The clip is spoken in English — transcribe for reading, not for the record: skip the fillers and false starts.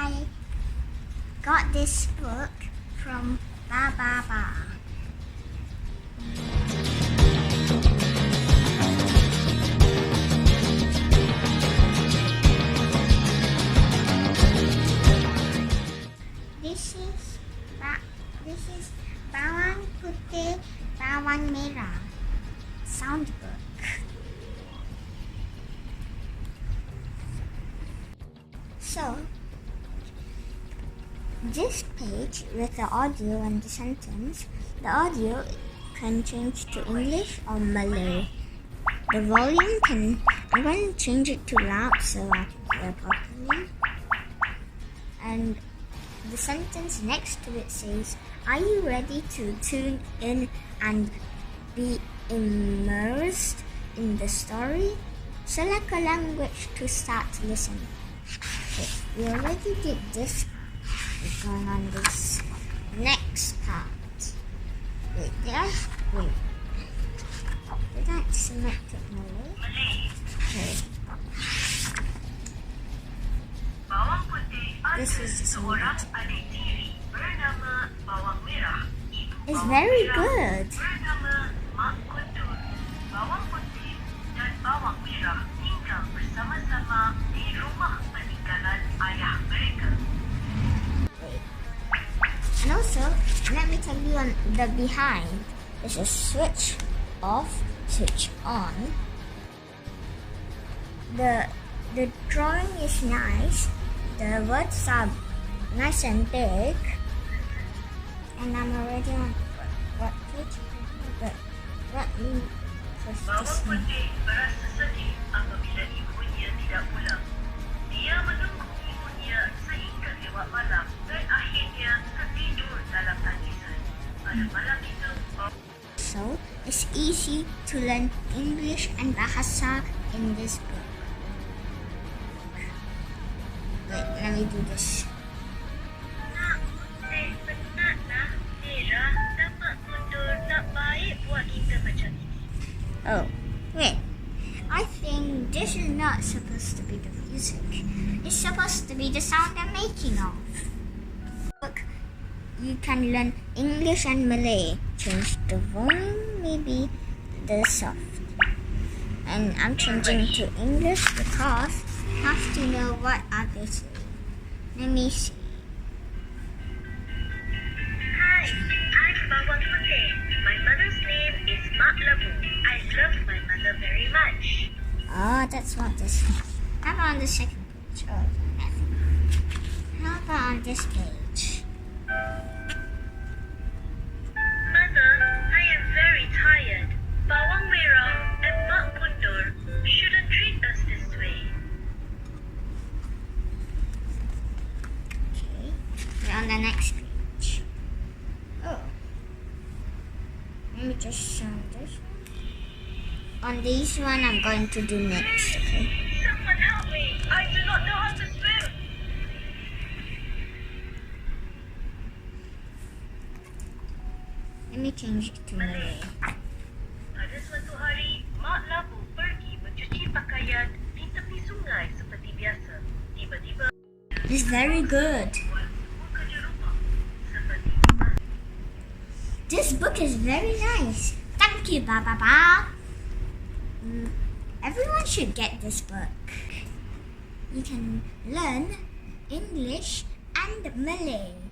I got this book from Ba. This is Bawang Putih Bawang Merah sound book. So, this page with the audio and the sentence, the audio can change to English or Malay. The volume I'm going to change it to loud so I can hear properly. And the sentence next to it says, are you ready to tune in and be immersed in the story? Select a language to start listening. Okay, we already did this. We're going on this next part. Wait. Did I select it Malay? Okay. This is the song. It's very good. Bawang Putih dan Bawang Merah tinggal bersama-sama di rumah peninggalan ayah mereka. And also, let me tell you on the behind. There's a switch off, switch on. The drawing is nice. The words are nice and big. And I'm already on what page? But let me press Bawang this one. Putih berasa sedih apabila ibunya tidak pulang. Dia menunggu ibunya sehingga lewat malam dan akhirnya tertidur dalam tangisan. Pada malam itu, So, it's easy to learn English and Bahasa in this book. Wait, let me do this. Nak, saya penat lah. Merah dan Mak Mundur tak baik buat kita macam ini. Oh, wait. I think this is not supposed to be the music. It's supposed to be the sound I'm making of. Look, you can learn English and Malay. Change the volume, maybe the soft. And I'm changing to English because I have to know what others say. Let me see. Hi, I'm Bawang Putih. My mother's name is Mak Labu. I love my mother very much. Oh, that's what this is. How about on the second page? Oh, how about on this page? Mother, I am very tired. Bawang Merah and Mak Mundur shouldn't treat us this way. Okay, we're on the next page. Oh, let me just show this one. On this one, I'm going to do next, okay? Someone help me. I do not know how to swim. Let me change it to Malay. Pada suatu hari, Mak Labu pergi mencuci pakaian di tepi sungai seperti biasa. Tiba-tiba, It's very good. buat semua kerja rumah seperti This book is very nice. Thank you, Ba. Everyone should get this book. You can learn English and Malay.